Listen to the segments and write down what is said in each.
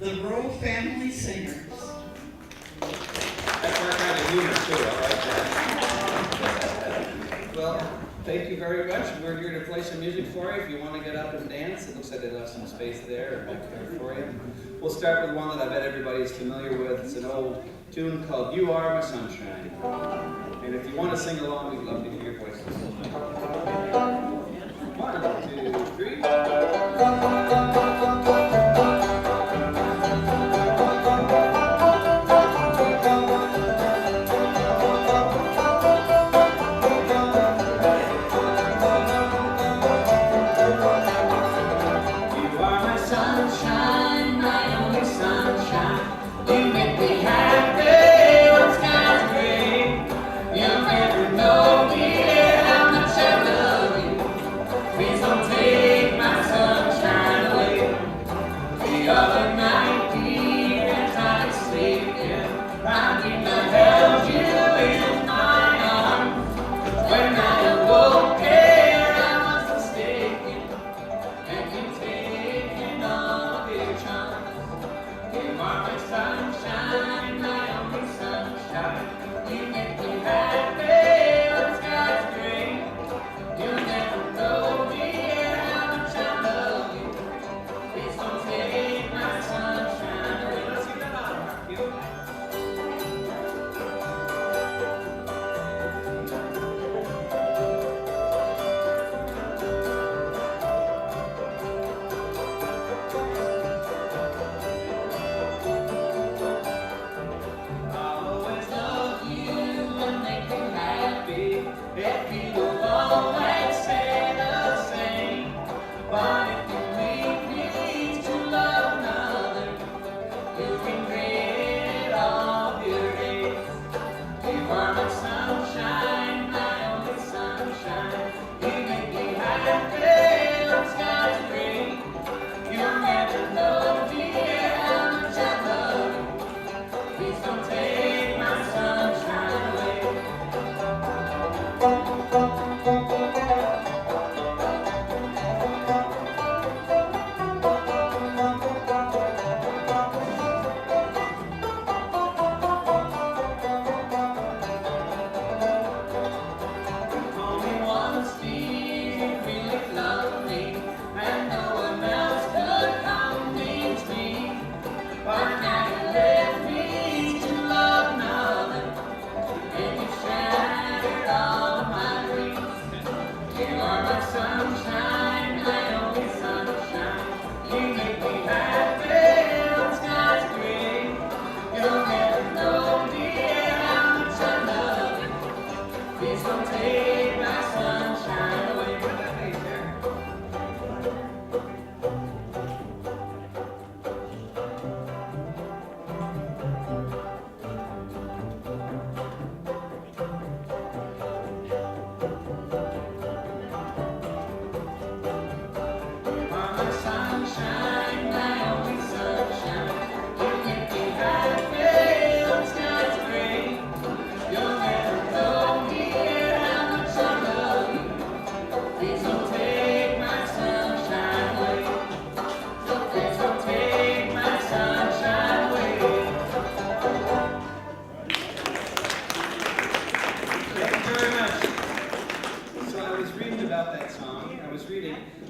the Rowe Family Singers. That's our kind of humor too, I like that. Well, thank you very much. We're here to play some music for you. If you want to get up and dance, it looks like they left some space there back there for you. We'll start with one that I bet everybody is familiar with. It's an old tune called You Are My Sunshine. And if you want to sing along, we'd love to hear your voices. 1, 2, 3.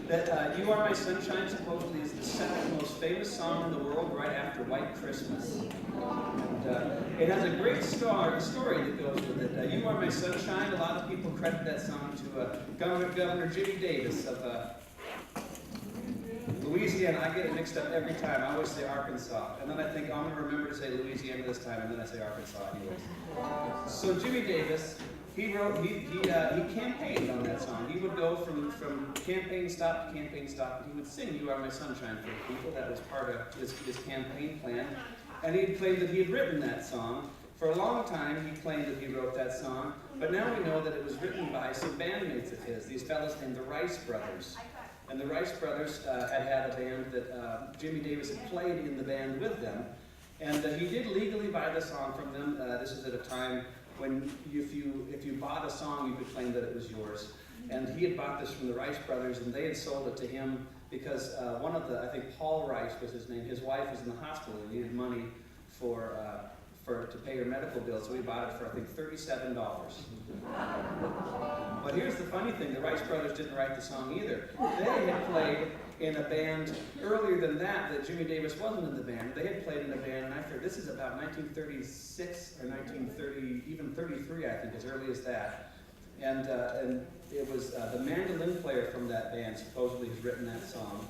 That You Are My Sunshine supposedly is the second most famous song in the world right after White Christmas. And it has a great story that goes with it. You Are My Sunshine, a lot of people credit that song to Governor Jimmy Davis of Louisiana. I get it mixed up every time. I always say Arkansas. And then I think, I'm going to remember to say Louisiana this time, and then I say Arkansas anyways. So Jimmy Davis, he campaigned on that song. He would go from campaign stop to campaign stop, and he would sing You Are My Sunshine for the people. That was part of his campaign plan. And he claimed that he had written that song. For a long time, he claimed that he wrote that song, but now we know that it was written by some bandmates of his, these fellows named the Rice Brothers. And the Rice Brothers had a band that Jimmy Davis had played in the band with them. And he did legally buy the song from them. This is at a time when if you bought a song, you could claim that it was yours. And he had bought this from the Rice Brothers, and they had sold it to him because one of the, I think Paul Rice was his name, his wife was in the hospital and needed money to pay her medical bill, so we bought it for, I think, $37. But here's the funny thing, the Rice brothers didn't write the song either. They had played in a band earlier than that Jimmy Davis wasn't in the band. They had played in a band, and I figured this is about 1936 or 1930, even 33, I think, as early as that. And it was the mandolin player from that band supposedly has written that song,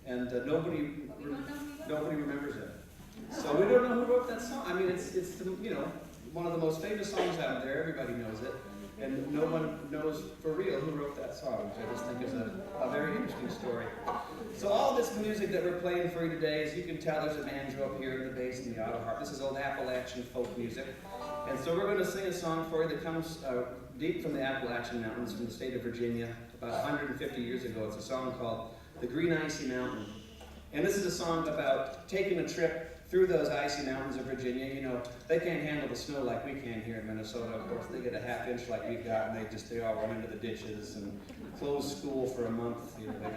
and nobody remembers it. So we don't know who wrote that song. I mean, it's one of the most famous songs out there. Everybody knows it, and no one knows for real who wrote that song, which I just think is a very interesting story. So all this music that we're playing for you today, as you can tell, there's a banjo up here in the bass and the auto harp. This is old Appalachian folk music, and so we're going to sing a song for you that comes deep from the Appalachian Mountains, from the state of Virginia, about 150 years ago. It's a song called "The Green Icy Mountain," and this is a song about taking a trip through those icy mountains of Virginia. You know, they can't handle the snow like we can here in Minnesota. Of course, they get a half inch like we've got, and they all run into the ditches and close school for a month. You know, they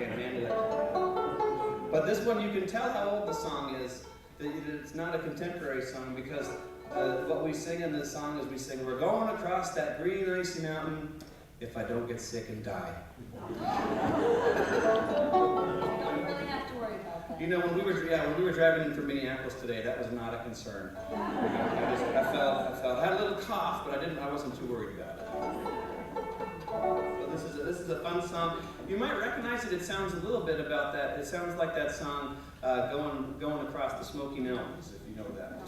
can't handle it. But this one, you can tell how old the song is. It's not a contemporary song, because what we sing in this song is we sing, "We're going across that green icy mountain if I don't get sick and die." You know, when we were driving in from Minneapolis today, that was not a concern. I had a little cough, but I wasn't too worried about it. So this is a fun song. You might recognize it. It sounds a little bit about that. It sounds like that song going across the Smoky Mountains, if you know that.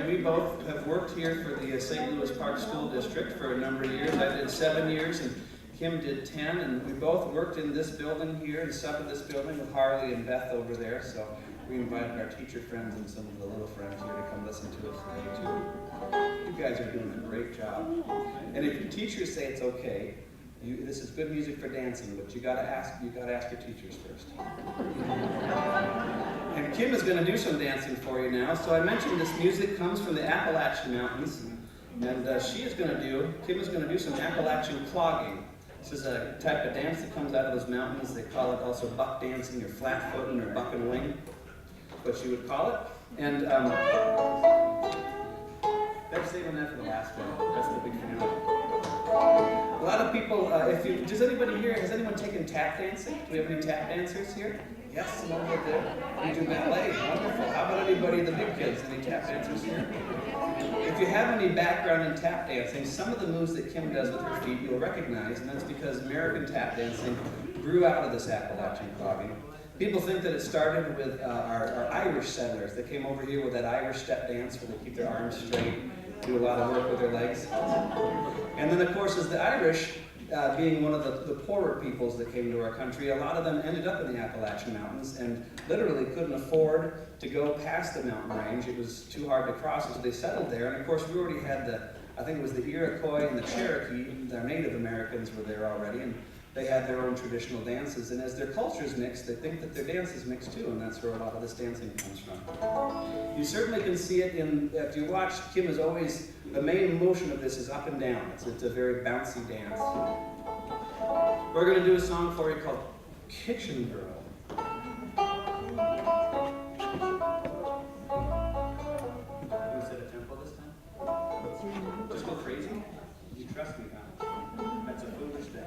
We both have worked here for the St. Louis Park School District for a number of years. I did 7 years, and Kim did 10, and we both worked in this building here and sub in this building with Harley and Beth over there. So we invited our teacher friends and some of the little friends here to come listen to us today too. You guys are doing a great job. And if your teachers say it's okay, This is good music for dancing, but you gotta ask your teachers first. And Kim is gonna do some dancing for you now. So I mentioned this music comes from the Appalachian Mountains, and Kim is gonna do some Appalachian clogging. This is a type of dance that comes out of those mountains. They call it also buck dancing or flat footing or buck and wing, what you would call it. And that's saving that for the last one. That's the big finale. A lot of people, has anyone taken tap dancing? Do we have any tap dancers here? Yes, some over there. We do ballet, wonderful. How about anybody, the big kids, any tap dancers here? If you have any background in tap dancing, some of the moves that Kim does with her feet you'll recognize, and that's because American tap dancing grew out of this Appalachian clogging. People think that it started with our Irish settlers. They came over here with that Irish step dance where they keep their arms straight, do a lot of work with their legs. And then, of course, as the Irish, being one of the poorer peoples that came to our country, a lot of them ended up in the Appalachian Mountains and literally couldn't afford to go past the mountain range. It was too hard to cross, so they settled there. And of course, we already had I think it was the Iroquois and the Cherokee, their Native Americans were there already, and they had their own traditional dances. And as their cultures mixed, they think that their dances mix too, and that's where a lot of this dancing comes from. You certainly can see it if you watch, Kim is always, the main motion of this is up and down. It's a very bouncy dance. We're going to do a song for you called Kitchen Girl. Can we set a tempo this time? Just go crazy? You trust me now. That's a foolish thing.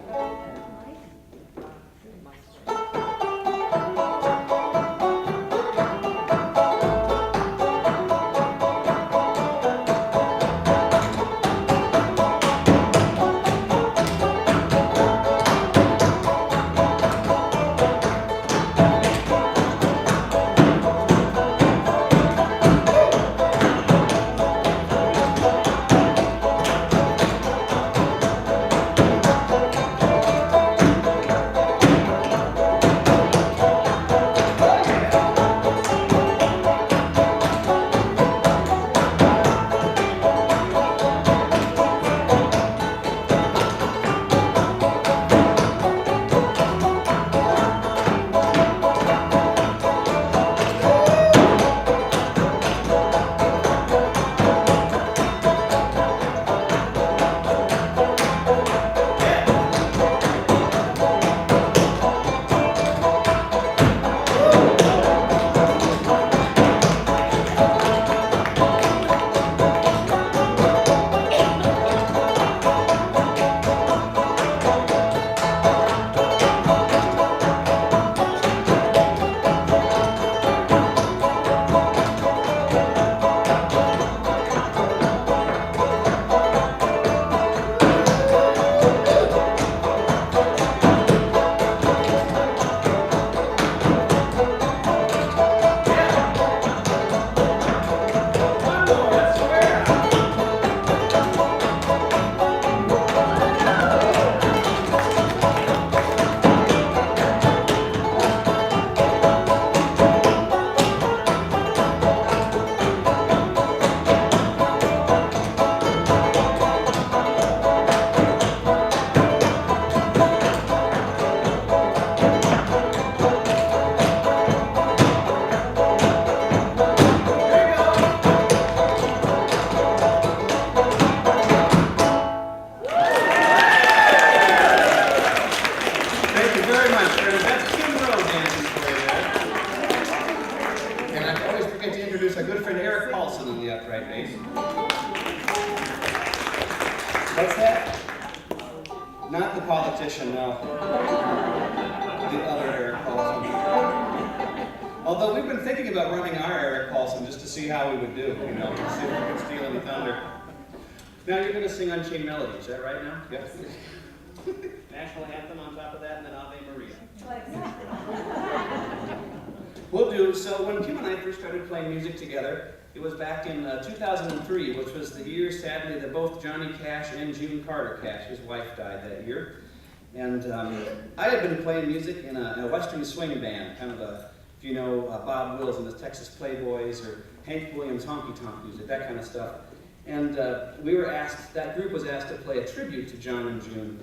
What's that? Not the politician, no. The other Eric Paulson. Although we've been thinking about running our Eric Paulson just to see how we would do, you know, see if we can steal any thunder. Now you're going to sing Unchained Melody, is that right now? Yes. National anthem on top of that, and then Ave Maria. We'll do. So when Kim and I first started playing music together, it was back in 2003, which was the year, sadly, that both Johnny Cash and June Carter Cash, his wife, died that year. And I had been playing music in a Western swing band, kind of a, if you know Bob Wills and the Texas Playboys, or Hank Williams honky-tonk music, that kind of stuff. And we were asked, that group was asked to play a tribute to John and June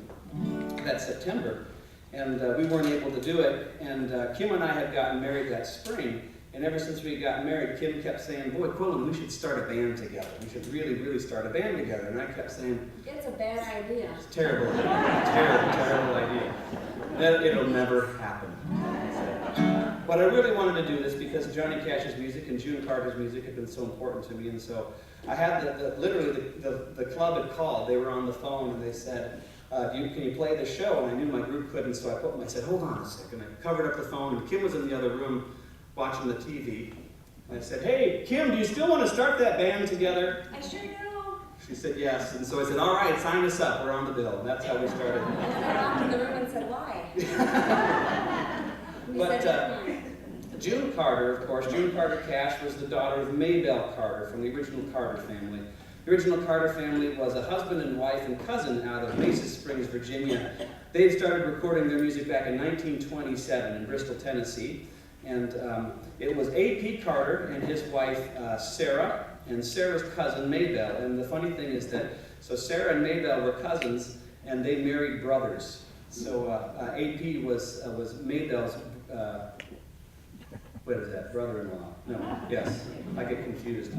that September. And we weren't able to do it. And Kim and I had gotten married that spring. And ever since we got married, Kim kept saying, boy, Quillen, we should start a band together. We should really, really start a band together. And I kept saying, it's a bad idea. It's terrible. Terrible idea. That it'll never happen. But I really wanted to do this because Johnny Cash's music and June Carter's music had been so important to me. And so I had literally the club had called. They were on the phone and they said, can you play the show? And I knew my group couldn't, so I said, hold on a second. I covered up the phone, and Kim was in the other room watching the TV. And I said, hey, Kim, do you still want to start that band together? I sure do. She said yes. And so I said, all right, sign us up. We're on the bill. And that's how we started. And I walked in the room and said, why? But June Carter, of course, June Carter Cash was the daughter of Maybelle Carter from the original Carter family. The original Carter family was a husband and wife and cousin out of Mesa Springs, Virginia. They had started recording their music back in 1927 in Bristol, Tennessee. And it was A.P. Carter and his wife, Sarah, and Sarah's cousin, Maybelle. And the funny thing is that, so Sarah and Maybelle were cousins, and they married brothers. So A.P. was Maybelle's, what is that, brother-in-law? No, yes, I get confused.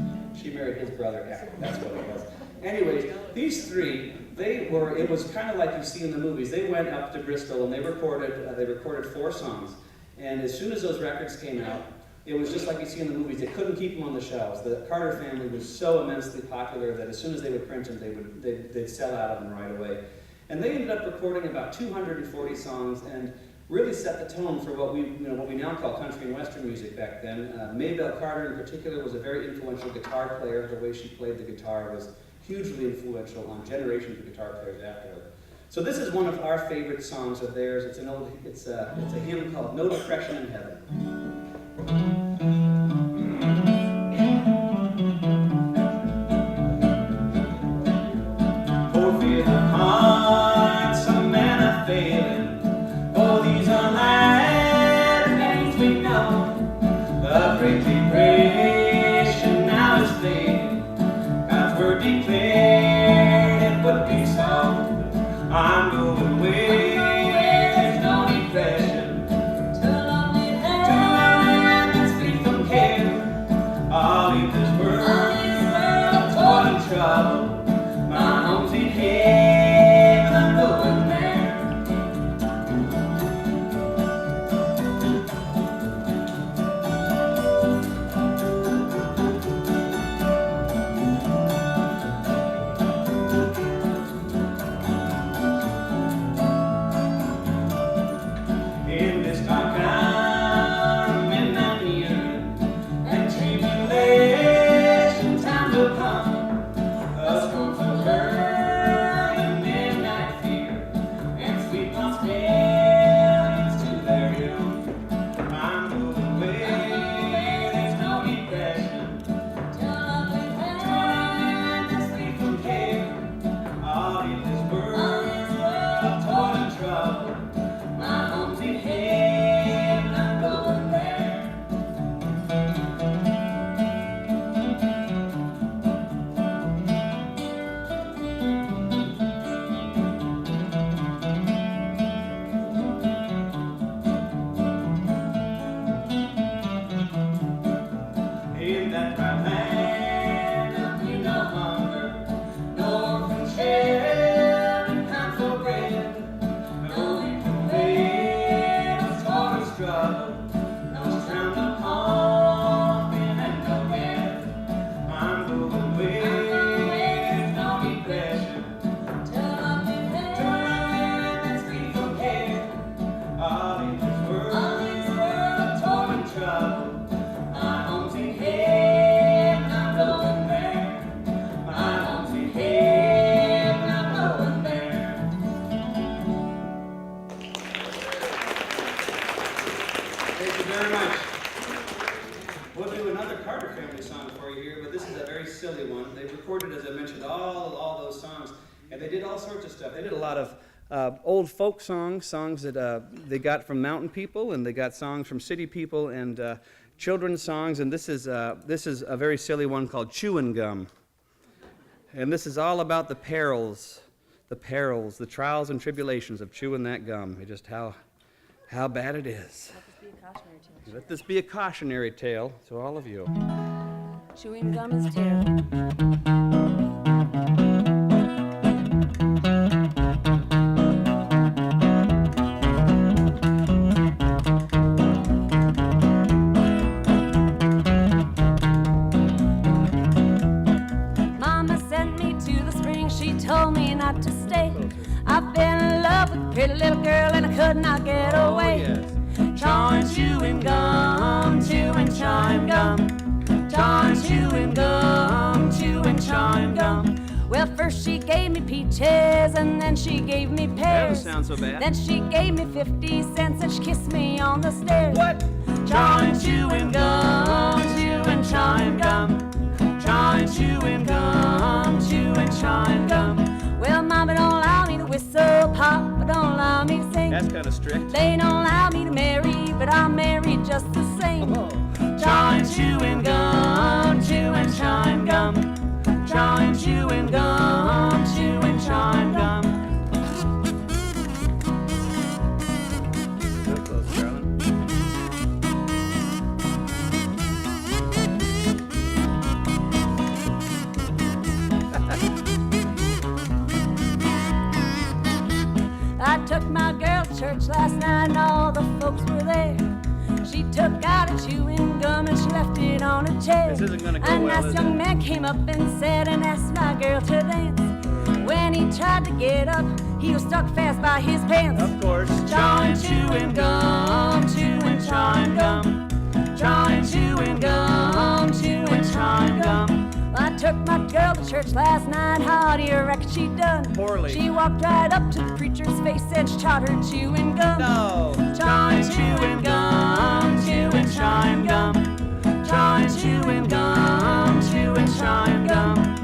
She married his brother, yeah, that's what it was. Anyways, these three, it was kind of like you see in the movies. They went up to Bristol and they recorded 4 songs. And as soon as those records came out, it was just like you see in the movies. They couldn't keep them on the shelves. The Carter family was so immensely popular that as soon as they would print them, they'd sell out of them right away. And they ended up recording about 240 songs and really set the tone for what we now call country and western music back then. Maybelle Carter in particular was a very influential guitar player. The way she played the guitar was hugely influential on generations of guitar players after her. So this is one of our favorite songs of theirs. It's a hymn called No Depression in Heaven. For fear the hearts of men are failing, for these are latter days we know. The great depression now is fading. God's word declared it would be so. I'm going where there's no depression, to a land that's free from care. I'll leave this world torn and trouble. My home's in heaven, I'm going there. In this dark hour, midnight near, and tribulation time will come. The storms will hurl in midnight fear, and sweet prosperity to their doom. I'm moving where there's no depression, to a land that's free from care. I'll leave this world torn and troubled. My home's in heaven, I'm going there. In that bright land of need no hunger, no orphan children come for bread, no weeping wails for a struggle, no strand of coffin and no death. I'm going where there's no depression, to a land that's free from care. I'll leave this world torn and troubled. My home's in heaven, I'm going there. My home's in heaven, I'm going there. Thank you very much. We'll do another Carter family song for you here, but this is a very silly one. They recorded, as I mentioned, all those songs, and they did all sorts of stuff. They did a lot of old folk songs that they got from mountain people, and they got songs from city people, and children's songs, and this is a very silly one called Chewin' Gum. And this is all about the perils, the trials and tribulations of chewing that gum. Just how bad it is. Let this be a cautionary tale to all of you. Chewing gum is terrible. Told me not to stay. I fell in love with a pretty little girl and I could not get away. Chawing, chewing gum, chewing, chewing gum. Chawing, chewing gum, chewing, chewing gum. Well, first she gave me peaches and then she gave me pears. That doesn't sound so bad. Then she gave me 50 cents and she kissed me on the stairs. What? Chawing, chewing gum, chewing, chewing gum. Chawing, chewing gum, chewing, chewing gum. Well, Mama don't allow me to whistle, Papa don't allow me to sing. That's kind of strict. They don't allow me to marry, but I'll marry just the same. Oh. Chawing, chewing gum, chewing, chewing gum. Chawing, chewing gum, chewing, chewing gum. Real close, darling. I took my girl to church last night and all the folks were there. She took out a chewing gum and she left it on a chair. This isn't gonna go A well, nice is young it? man came up and said and asked my girl to dance. When he tried to get up, he was stuck fast by his pants. Of course. Chawing, chewing gum, chewing, chewing gum. Chawing, chewing gum, chewing, chewing gum. I took my girl to church last night. How do you reckon she done? Poorly. She walked right up to the preacher's face and she taught her chewing gum. No. Chawing, chewing gum, chewing, chewing gum. Chawing, chewing gum, chewing, chewing gum.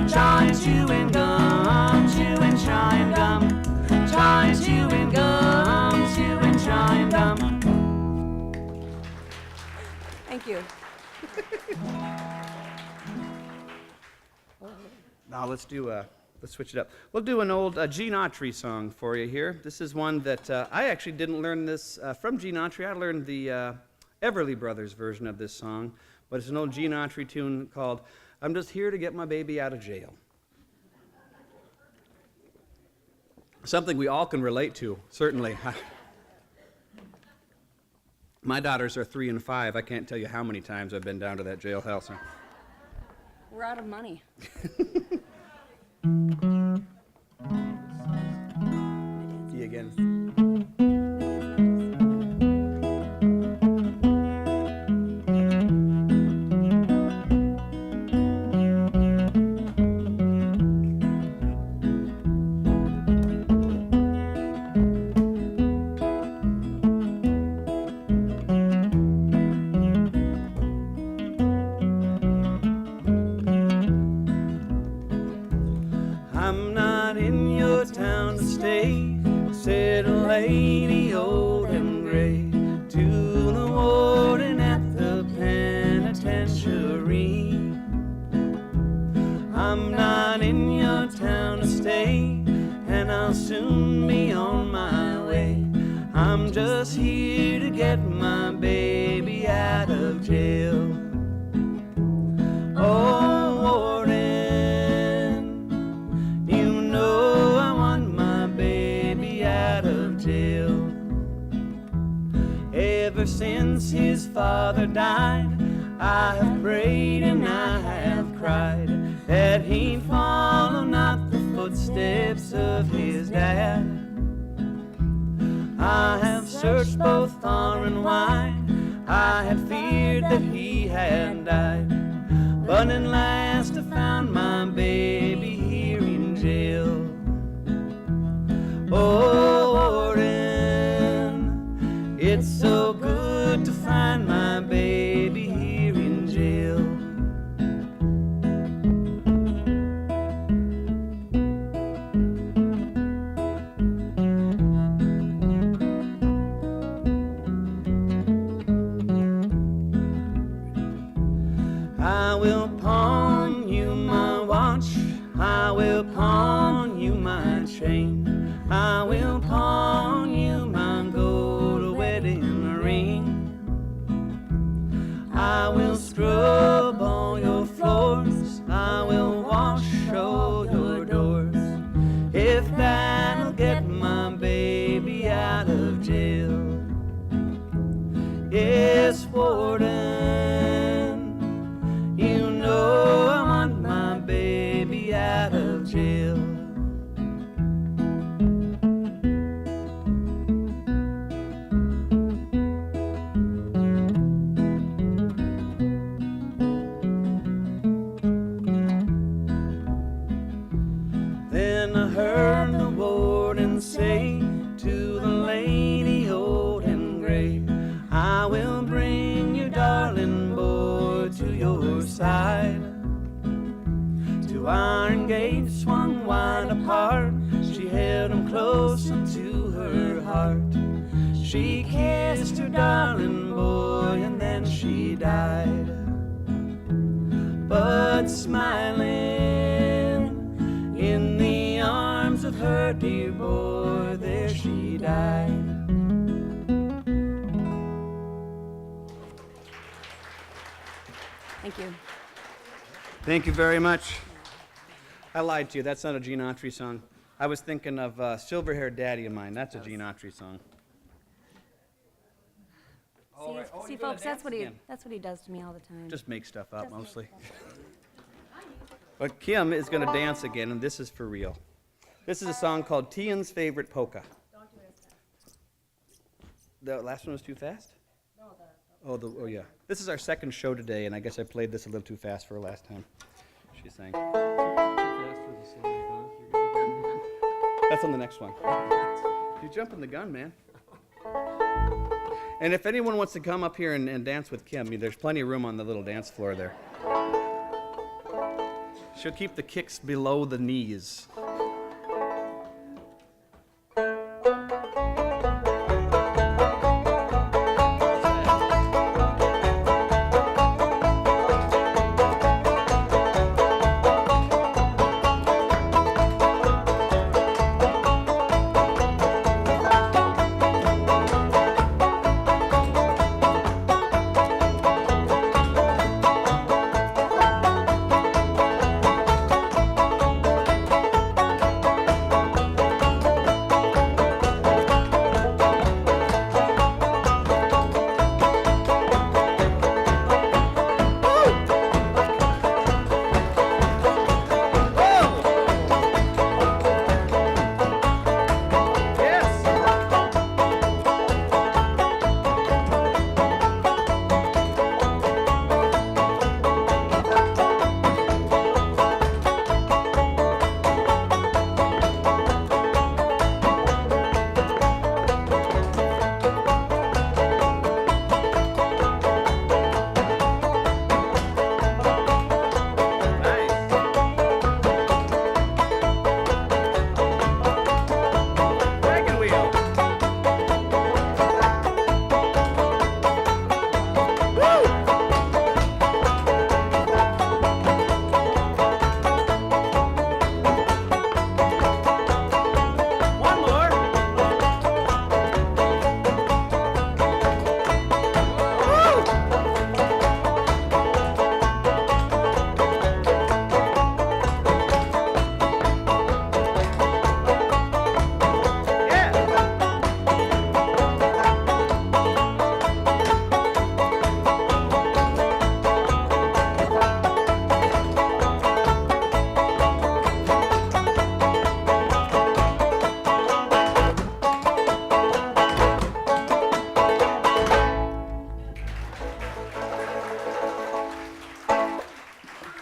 Chawing, chewing gum, chewing, chewing gum. Chawing, chewing gum, chewing, chewing gum. Thank you. Now let's switch it up. We'll do an old Gene Autry song for you here. This is one that I actually didn't learn this from Gene Autry. I learned the Everly Brothers version of this song, but it's an old Gene Autry tune called "I'm Just Here to Get My Baby Out of Jail." Something we all can relate to, certainly. My daughters are 3 and 5. I can't tell you how many times I've been down to that jailhouse. We're out of money. See you again. I'm not in your town to stay, said a lady old and gray to the warden at the penitentiary. I'm not in your town to stay, and I'll soon be on my way. I'm just here to get my baby out of jail. Oh, warden, you know I want my baby out of jail. Ever since his father died, I have prayed and I have cried that he'd follow not the footsteps of his dad. I have searched both far and wide, I had feared that he had died, but at last I found my baby here in jail. Oh, warden, it's so good to find my baby here in jail. I will pawn you my you my chain. I will pawn you my gold wedding ring. I will scrub all your floors. I will wash all your doors. If that'll get my baby out of jail. Yes, warden, you know I want my baby out of jail. Then I heard the warden say to the lady old and gray, I will bring your darling boy to your side. Two iron gates swung wide apart. She held him close unto her heart. She kissed her darling boy and then she died. But smiling in the arms of her dear boy, there she died. Thank you. Thank you very much. I lied to you. That's not a Gene Autry song. I was thinking of Silver-Haired Daddy of Mine. That's a Gene Autry song. See, folks, that's what he does to me all the time. Just make stuff up, mostly. But Kim is going to dance again, and this is for real. This is a song called Tian's Favorite Polka. The last one was too fast? Oh, yeah. This is our second show today, and I guess I played this a little too fast for her last time. She sang. That's on the next one. You're jumping the gun, man. And if anyone wants to come up here and dance with Kim, there's plenty of room on the little dance floor there. She'll keep the kicks below the knees.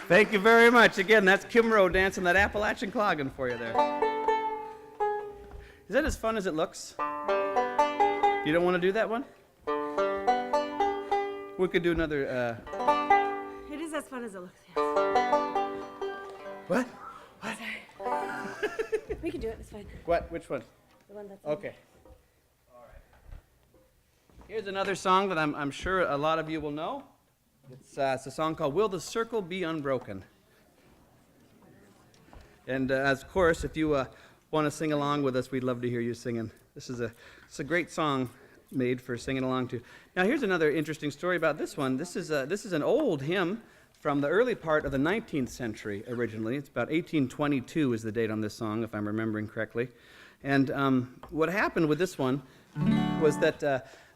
Thank you very much. Again, that's Kim Rowe dancing that Appalachian cloggin' for you there. Is that as fun as it looks? You don't want to do that one? We could do another. It is as fun as it looks. Yes. What? What? We can do it. It's fine. What? Which one? The one that's Okay. All right. Here's another song that I'm sure a lot of you will know. It's a song called "Will the Circle Be Unbroken." And of course, if you want to sing along with us, we'd love to hear you singing. It's a great song made for singing along to. Now, here's another interesting story about this one. This is an old hymn from the early part of the 19th century originally. It's about 1822 is the date on this song, if I'm remembering correctly. And what happened with this one was that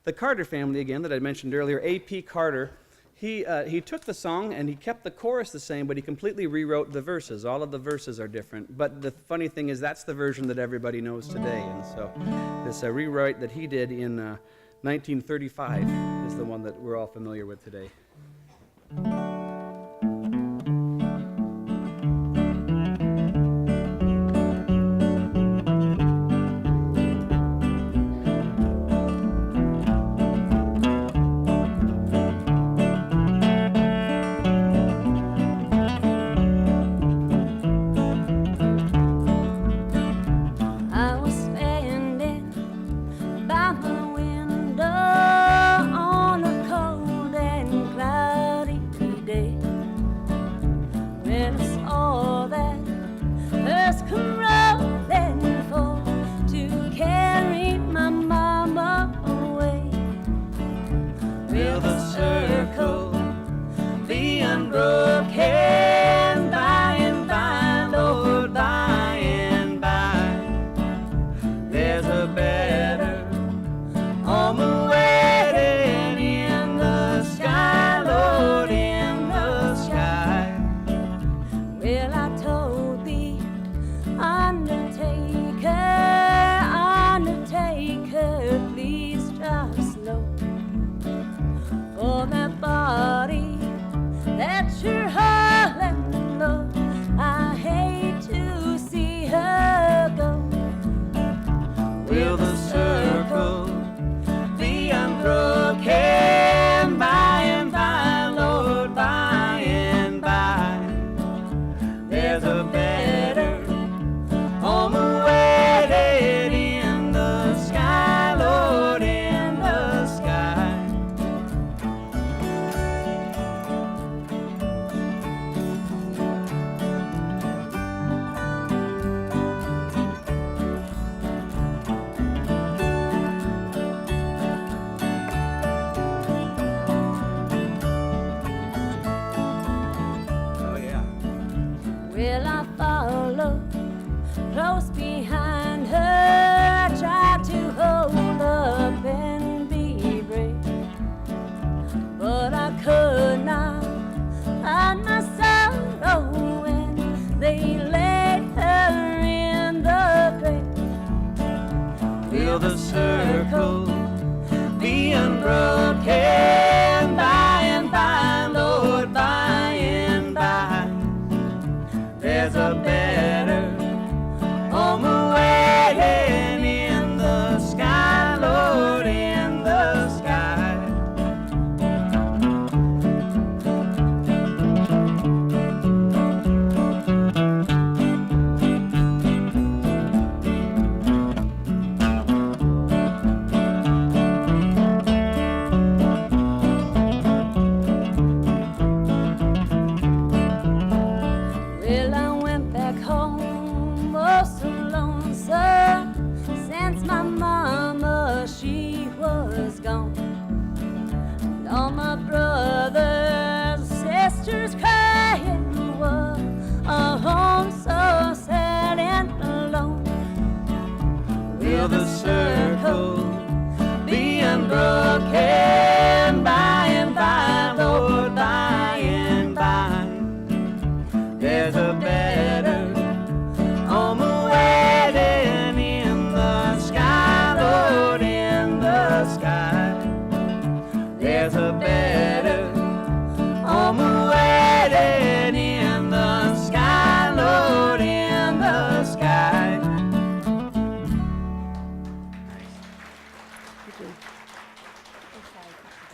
the Carter family, again, that I mentioned earlier, A.P. Carter, he took the song and he kept the chorus the same, but he completely rewrote the verses. All of the verses are different. But the funny thing is that's the version that everybody knows today. And so this rewrite that he did in 1935 is the one that we're all familiar with today.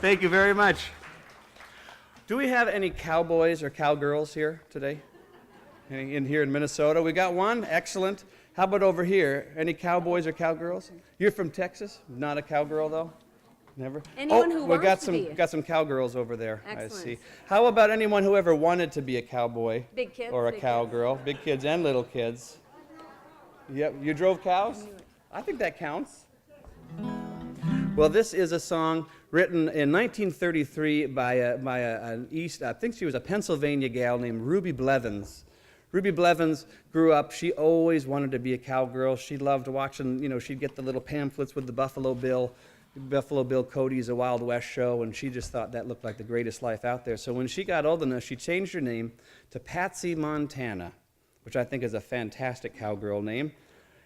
Thank you very much. Do we have any cowboys or cowgirls here today? Any in here in Minnesota? We got one. Excellent. How about over here? Any cowboys or cowgirls? You're from Texas? Not a cowgirl, though? Never? Anyone who we wants got to some be. got some cowgirls over there. Excellent. I see. How about anyone who ever wanted to be a cowboy? Big kids, or a big cowgirl? Big kids and little kids. Yep. You drove cows? I think that counts. Well, this is a song written in 1933 by an East. I think she was a Pennsylvania gal named Ruby Blevins. Ruby Blevins grew up. She always wanted to be a cowgirl. She loved watching. She'd get the little pamphlets with the Buffalo Bill Cody's A Wild West show, and she just thought that looked like the greatest life out there. So when she got old enough, she changed her name to Patsy Montana, which I think is a fantastic cowgirl name.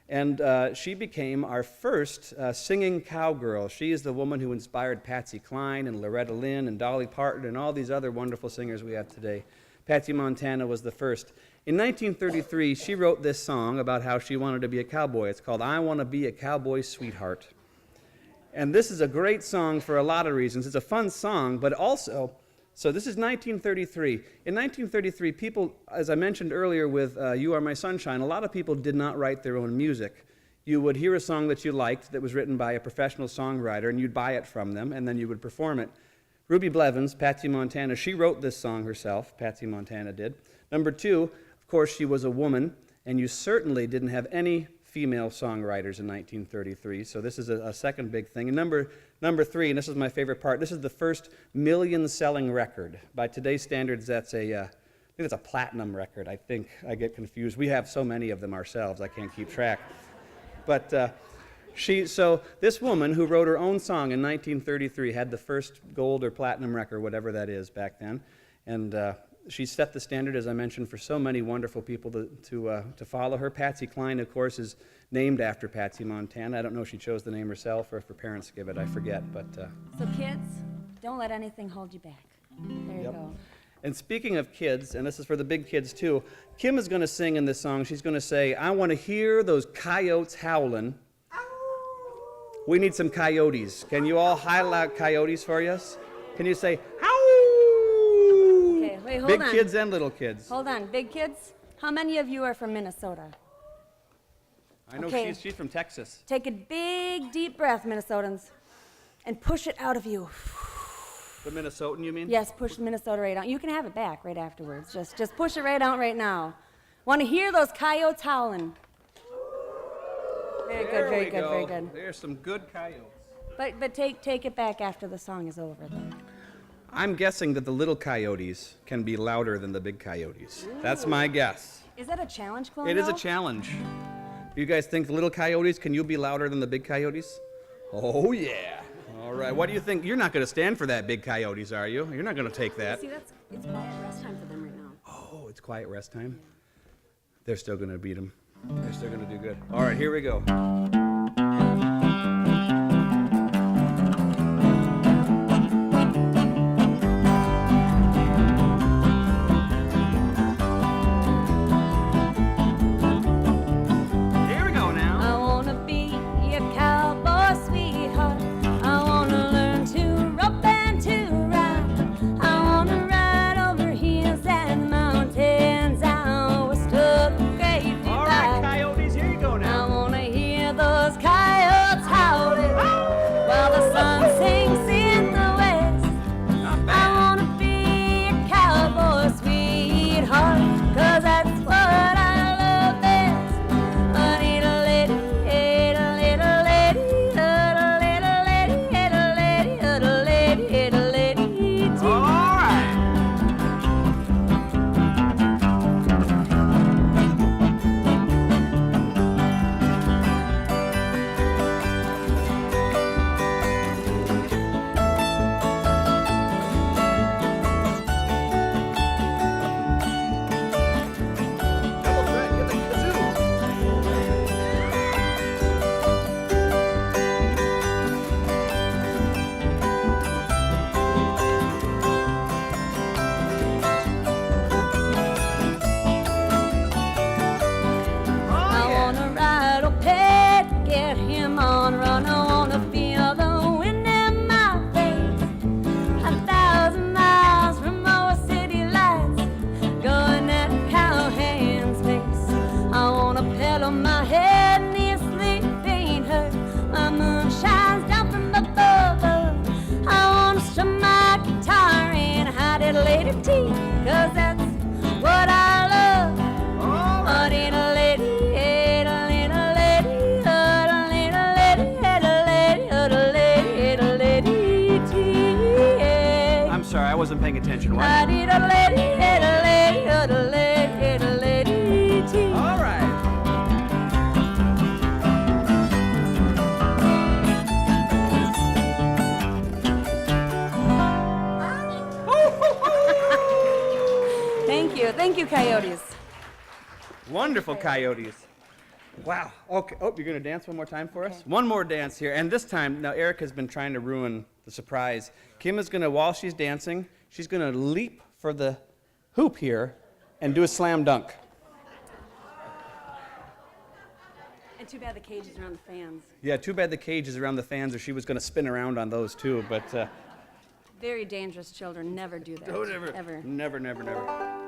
And she became our first singing cowgirl. She is the woman who inspired Patsy Cline and Loretta Lynn and Dolly Parton and all these other wonderful singers we have today. Patsy Montana was the first. In 1933, she wrote this song about how she wanted to be a cowboy. It's called I Want to Be a Cowboy Sweetheart. And this is a great song for a lot of reasons. It's a fun song, but also, so this is 1933. In 1933, people, as I mentioned earlier with You Are My Sunshine, a lot of people did not write their own music. You would hear a song that you liked that was written by a professional songwriter, and you'd buy it from them, and then you would perform it. Ruby Blevins, Patsy Montana, she wrote this song herself, Patsy Montana did. Number two, of course, she was a woman, and you certainly didn't have any female songwriters in 1933, so this is a second big thing. And number three, and this is my favorite part, this is the first million-selling record. By today's standards, that's I think it's a platinum record. I think I get confused. We have so many of them ourselves, I can't keep track. But so this woman who wrote her own song in 1933 had the first gold or platinum record, whatever that is back then, and she set the standard, as I mentioned, for so many wonderful people to follow her. Patsy Cline, of course, is named after Patsy Montana. I don't know if she chose the name herself or if her parents give it. I forget. But So kids, don't let anything hold you back. There you go. And speaking of kids, and this is for the big kids too, Kim is going to sing in this song. She's going to say, I want to hear those coyotes howling. We need some coyotes. Can you all howl out coyotes for us? Can you say, howl? Okay, wait, hold Big on. kids and little kids. Hold on, big kids. How many of you are from Minnesota? I know Okay. she's from Texas. Take a big, deep breath, Minnesotans, and push it out of you. The Minnesotan, you mean? Yes, push Minnesota right out. You can have it back right afterwards. Just push it right out right now. Want to hear those coyotes howling? Very good, very good, very good. There's some good coyotes. But take it back after the song is over, though. I'm guessing that the little coyotes can be louder than the big coyotes. That's my guess. Is that a challenge, Chloe? It is a challenge. You guys think the little coyotes, can you be louder than the big coyotes? Oh, yeah. All right. What do you think? You're not going to stand for that, big coyotes, are you? You're not going to take that. See, it's quiet rest time for them right now. Oh, it's quiet rest time? They're still going to beat them. They're still going to do good. All right, here we go. attention. What? I need a lady, a lady, a lady, a lady tea. All right. Thank you, coyotes. Wonderful coyotes. Wow. Okay. Oh, you're going to dance one more time for us? Okay. One more dance here. And this time, now Eric has been trying to ruin the surprise. Kim is going to, while she's dancing, she's going to leap for the hoop here and do a slam dunk. And too bad the cage is around the fans. Yeah, too bad the cage is around the fans, or she was going to spin around on those too. But Very dangerous children. Never do that. don't ever, Ever. never, never, never.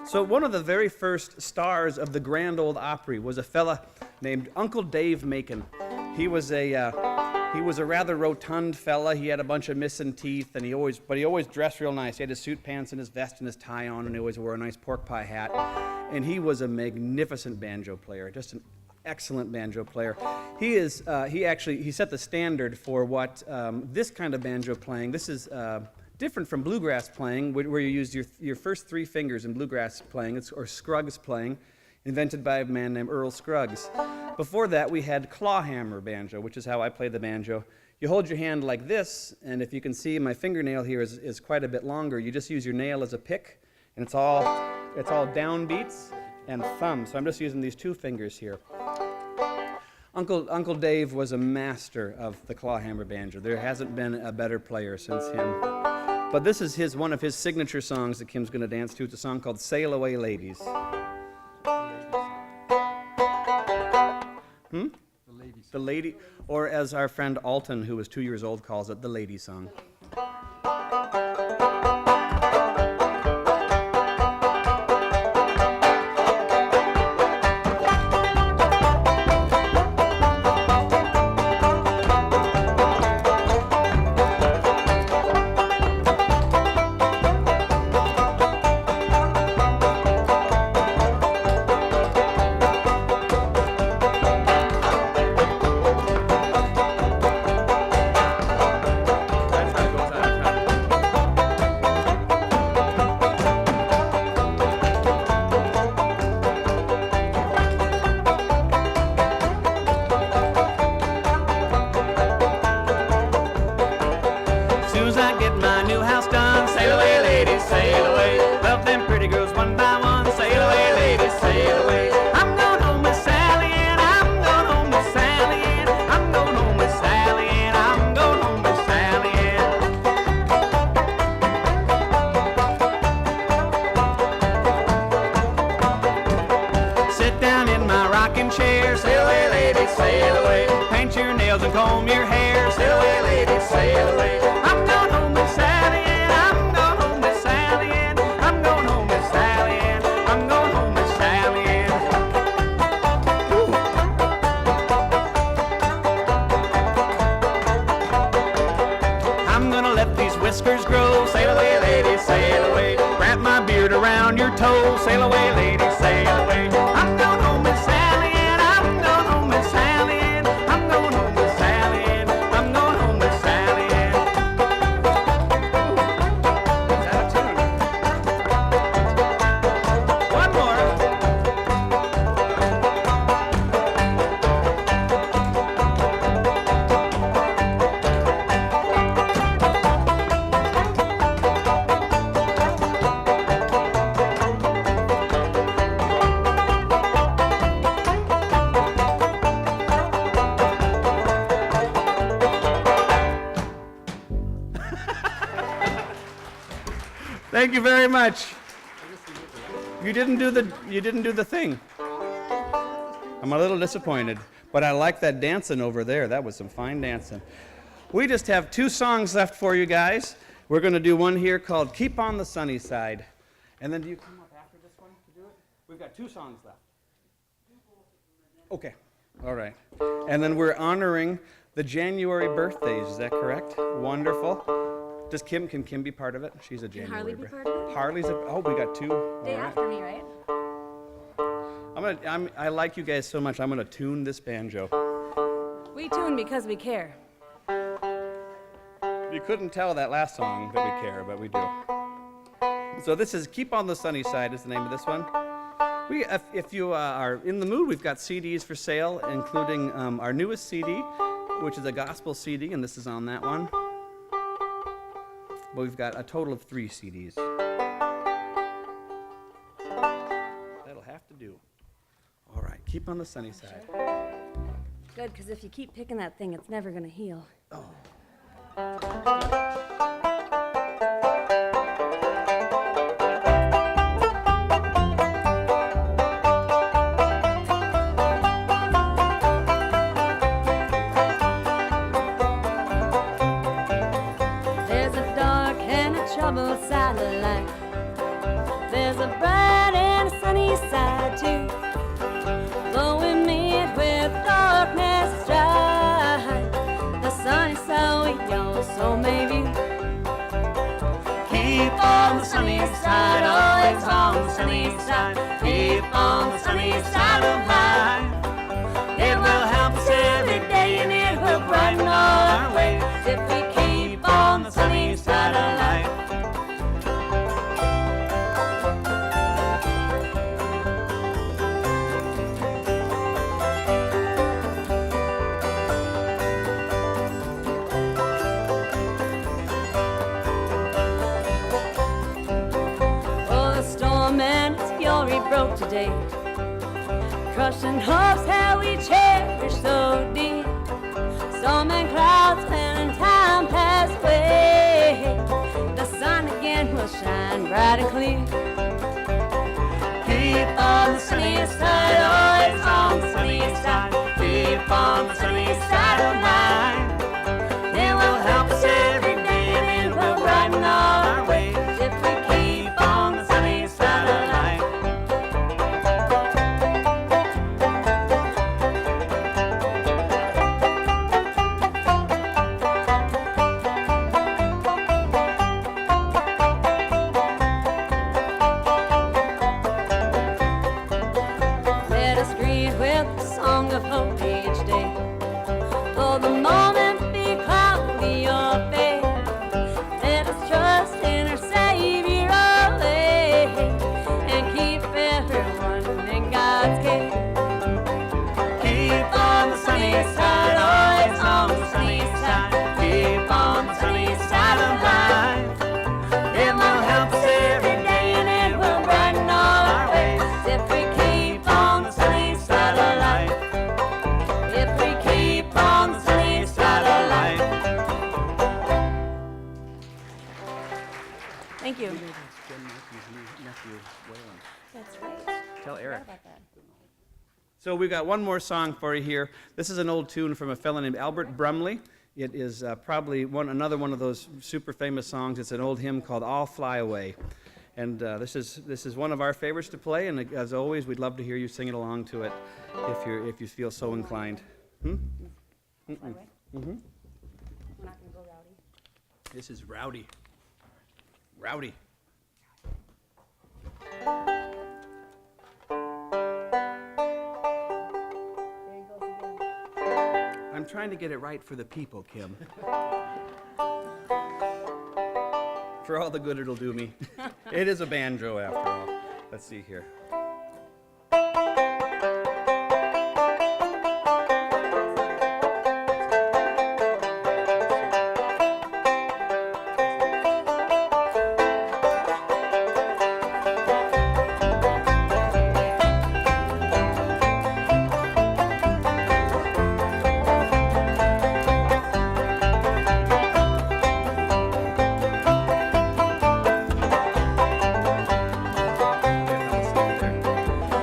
So one of the very first stars of the Grand Ole Opry was a fella named Uncle Dave Macon. He was a rather rotund fella. He had a bunch of missing teeth, and he always dressed real nice. He had his suit pants and his vest and his tie on, and he always wore a nice pork pie hat. And he was a magnificent banjo player, just an excellent banjo player. He set the standard for what this kind of banjo playing. This is different from bluegrass playing, where you use your first three fingers in bluegrass playing, or Scruggs playing, invented by a man named Earl Scruggs. Before that, we had clawhammer banjo, which is how I play the banjo. You hold your hand like this, and if you can see, my fingernail here is quite a bit longer. You just use your nail as a pick, and it's all downbeats and thumb. So I'm just using these two fingers here. Uncle Dave was a master of the clawhammer banjo. There hasn't been a better player since him. But this is one of his signature songs that Kim's going to dance to. It's a song called Sail Away Ladies. The lady, or as our friend Alton, who was 2 years old, calls it, the lady song. Comb your hair, sail away, lady, sail away. I'm going home with Sally Ann, I'm going home with Sally Ann, I'm going home with Sally Ann, I'm going home with Sally Ann. I'm gonna let these whiskers grow, sail away, lady, sail away. Wrap my beard around your toe, sail away, lady, sail away. I'm going home with Sally Ann, I'm going home with Sally Ann, I'm going home with Sally Ann, I'm going home with Sally Ann. Is that a tune? One more. Thank you very much. You didn't do the thing. I'm a little disappointed, but I like that dancing over there. That was some fine dancing. We just have 2 songs left for you guys. We're going to do one here called Keep on the Sunny Side. And then do you come up after this one to do it? We've got 2 songs left. Okay. All right. And then we're honoring the January birthdays. Is that correct? Wonderful. Can Kim be part of it? She's a January. Harley be part of it? Harley's we got 2. Day All right. after me, right? I like you guys so much. I'm gonna tune this banjo. We tune because we care. You You couldn't tell that last song that we care, but we do. So this is Keep on the Sunny Side is the name of this one. If you are in the mood, we've got CDs for sale, including our newest CD, which is a gospel CD, and this is on that one. But we've got a total of 3 CDs. That'll have to do. All right, keep on the sunny side. Good, because if you keep picking that thing, it's never going to heal. Oh. There's a dark and a troubled side of life. There's a bright and a sunny side too. Though we meet with darkness strife, the sunny side we also may view. Keep on the sunny side, always on the sunny side. Keep on the sunny side of life. It will help us every day and it will brighten all our ways if we keep on the sunny side of life. Oh, the storm and its fury broke today, crushing hopes how we cherish so deep. Storm and clouds and time pass away. The sun again will shine bright and clear. Keep on the sunny side, always on the sunny side. Keep on the sunny side of life. It will help us every day and it will brighten all our ways if we keep on the sunny side of life. Let us greet with a song of hope each day. Though the moment be cloudy or fair, let us trust in our Savior always and keep everyone in God's care. Keep on the sunny side, always on the sunny side. Keep on the sunny side of life. It will help us every day and it will brighten all our ways if we keep on the sunny side of life. If we keep on the sunny side of life. Thank you. Waylon. That's right. Tell Eric. Forgot about that. So we've got one more song for you here. This is an old tune from a fellow named Albert Brumley. It is probably another one of those super famous songs. It's an old hymn called "I'll Fly Away," and this is one of our favorites to play. And as always, we'd love to hear you sing it along to it, if you feel so inclined. Fly away? We're not going to go rowdy. This is Rowdy. Rowdy. There he goes again. I'm trying to get it right for the people, Kim. For all the good it'll do me. It is a banjo after all. Let's see here.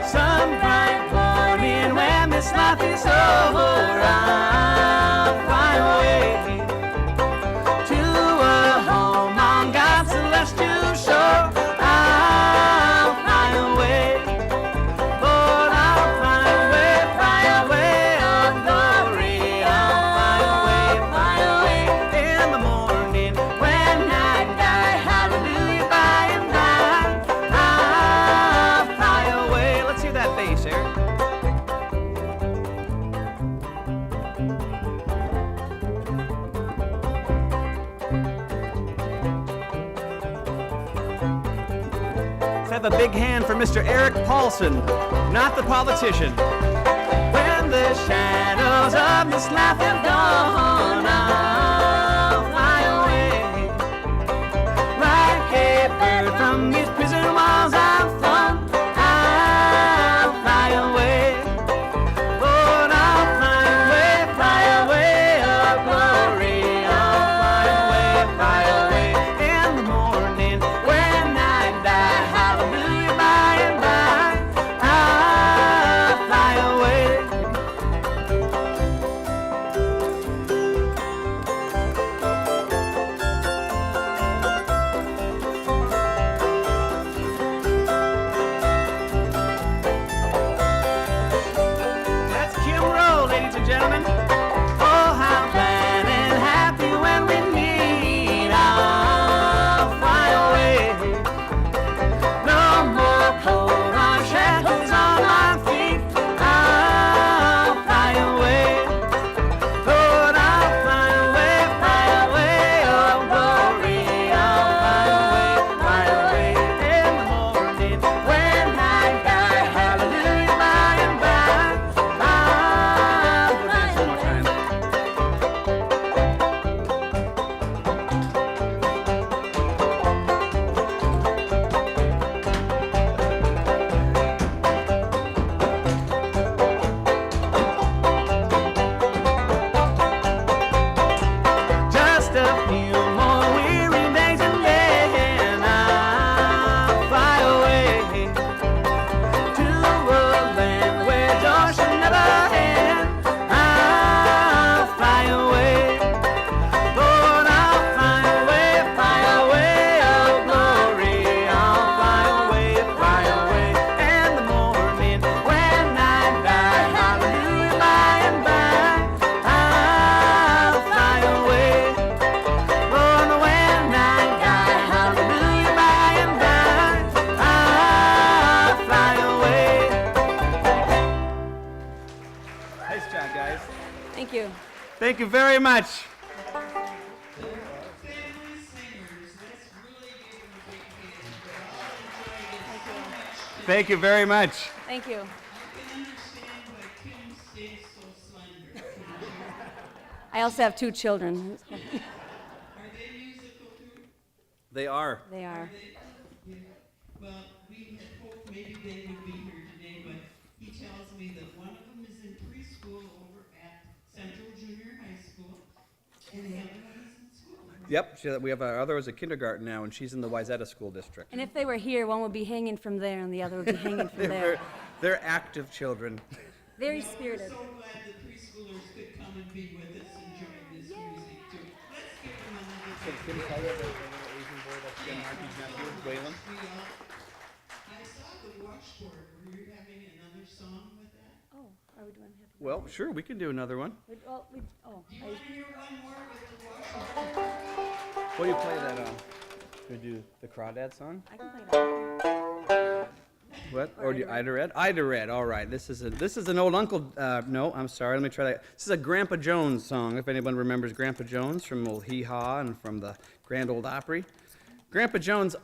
Some bright morning when this life is over, I'll fly away to a home on God's celestial shore. I'll fly away, Lord, I'll fly away on glory. I'll fly away in the morning when I die. Hallelujah, by and by. I'll fly away. Let's hear that bass, Eric. have a big hand for Mr. Eric Paulson, not the politician. When the shadows of this life have gone, I'll fly away. Like a bird from these prison walls I've flown, I'll fly away. Lord, I'll fly away, oh glory. I'll fly away in the morning when I die. Hallelujah, by and by, I'll fly away. That's Kim Rowe, ladies and gentlemen. Oh, how glad and happy when we meet. I'll fly away. No more cold hard shackles on my feet. I'll fly away. Lord, I'll fly away, oh glory. I'll fly away in the morning when I die. Hallelujah, by and by, I'll go dance one more time. Just a few more weary days and then I'll fly away to a land where doors should never end. I'll fly away. Lord, I'll fly away, oh glory. I'll fly away in the morning when I die. Hallelujah, by and by, I'll fly away. Lord, when I die, hallelujah, by and by, I'll fly away. Nice job, guys. Thank you. Thank you very much. Family singers, let's really give them a big hand. They all enjoyed it so much. Thank you very much. Thank you. You can understand why Kim stays so slender. I also have 2 children. Are they musical too? They are. They are. Yeah. Well, we had hoped maybe they would be here today, but he tells me that one of them is in preschool over at Central Junior High School, and the other one is in school. Yep, we have our other is a kindergarten now, and she's in the Wayzata School District. And if they were here, one would be hanging from there and the other would be hanging from there. They're active children. Very Well, spirited. We're so glad the preschoolers could come and be with us and join this music too. Let's give them another big hand. We all, I saw the washboard. Were you having another song with that? Oh, are we doing happy? Well, sure, we can do another one. Do You want to hear one more with the washboard? What do you play that on? We do the Crawdad song? I can play that. What? Or Or do you Ida Red? Ida Red. All right. This is an old Uncle. No, I'm sorry. Let me try that. This is a Grandpa Jones song. If anyone remembers Grandpa Jones from old Hee Haw and from the Grand Ole Opry. Grandpa Jones.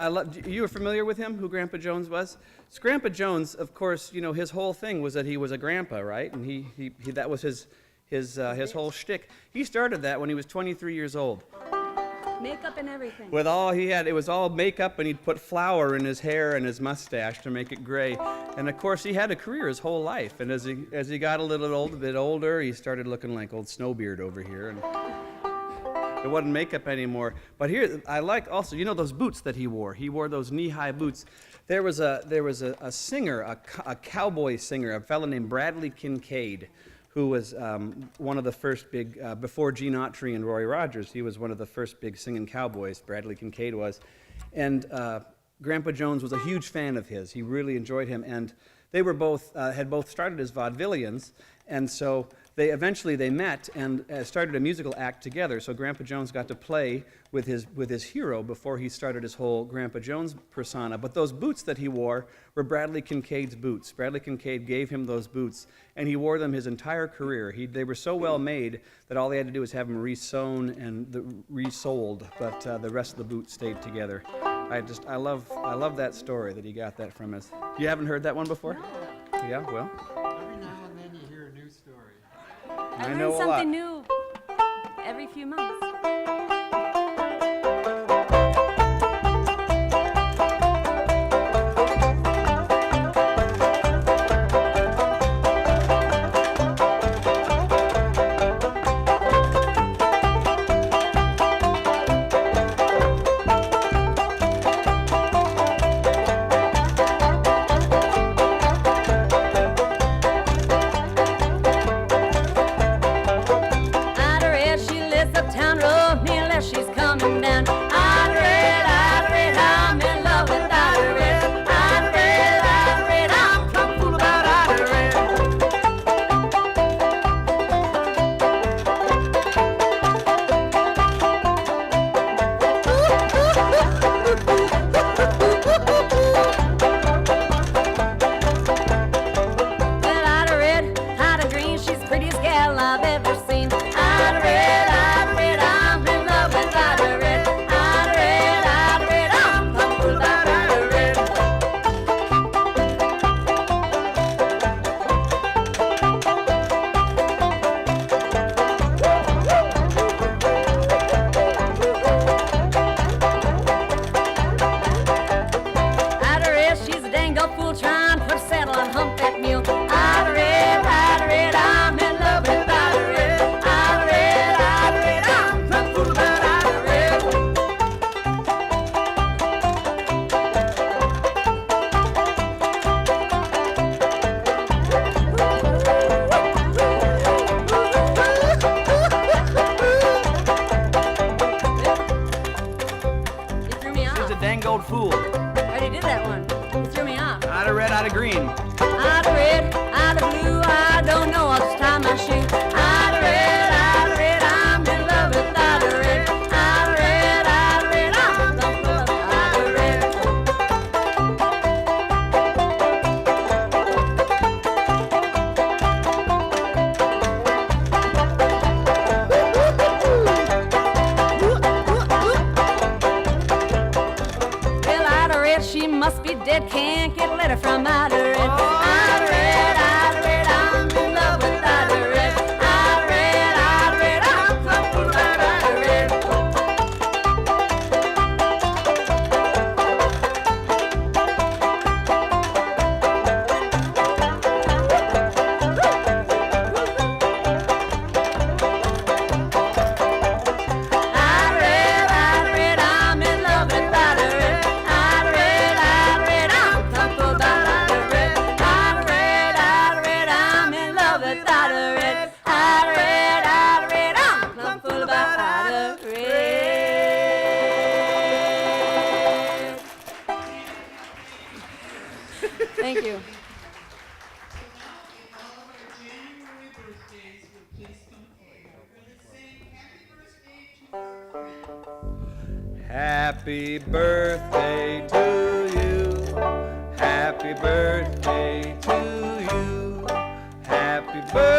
You were familiar with him? Who Grandpa Jones was? So Grandpa Jones, of course, you know his whole thing was that he was a grandpa, right? And he that was his whole shtick. He started that when he was 23 years old. Makeup and everything. With all he had, it was all makeup, and he'd put flour in his hair and his mustache to make it gray. And of course, he had a career his whole life. And as he got a bit older, he started looking like old Snowbeard over here, and it wasn't makeup anymore. But here, I like also, you know, those boots that he wore. He wore those knee-high boots. There was a singer, a cowboy singer, a fellow named Bradley Kincaid, who was one of the first big, before Gene Autry and Roy Rogers, he was one of the first big singing cowboys, Bradley Kincaid was. And Grandpa Jones was a huge fan of his. He really enjoyed him. And they were both, had both started as vaudevillians. And so they eventually met and started a musical act together. So Grandpa Jones got to play with his hero before he started his whole Grandpa Jones persona. But those boots that he wore were Bradley Kincaid's boots. Bradley Kincaid gave him those boots, and he wore them his entire career. They were so well made that all they had to do was have them re-sewn and resoled, but the rest of the boots stayed together. I love that story that he got that from us. You haven't heard that one before? Yeah, well. Every now and then you hear a new story. I know learn a lot. something new every few months. Ida Red, she lives uptown road, me unless she's coming down. Ida Red, I'm in love with Ida Red. Ida Red, I'm plumb fool about Ida Red. Well, Ida Red, Ida Green, she's the prettiest gal I've ever seen. Ida Red, I'm in love with Ida Red. Ida Red, I'm plumb fool about Ida Red. Ida Red, she's a dang old fool trying to put a saddle on humpback mule. Ida Red, I'm in love with Ida Red. Ida Red, I'm plumb fool about Ida Red. You threw me He's off. a dang old fool. I already did that one. You threw me off. Ida red, Ida green. Ida red, Ida blue, I don't know, I'll just tie my shoe. Ida red, I'm in love with Ida red. Ida red, I'm in love with Ida red. Well, Ida red, she must be dead, can't get a letter from Ida red. Ida red, I'm in love with Ida red. Ida red, I'm plumb fool about Ida red. Ida red, I'm in love with Ida red. Ida red, I'm plumb fool about Ida red. Ida red, I'm in love with Ida red. Ida red, I'm plumb fool about Ida red. Thank you. So now, if all of our January birthdays would please come forward, we're gonna sing happy birthday to our friend. Happy birthday to you. Happy birthday to you. Happy birthday.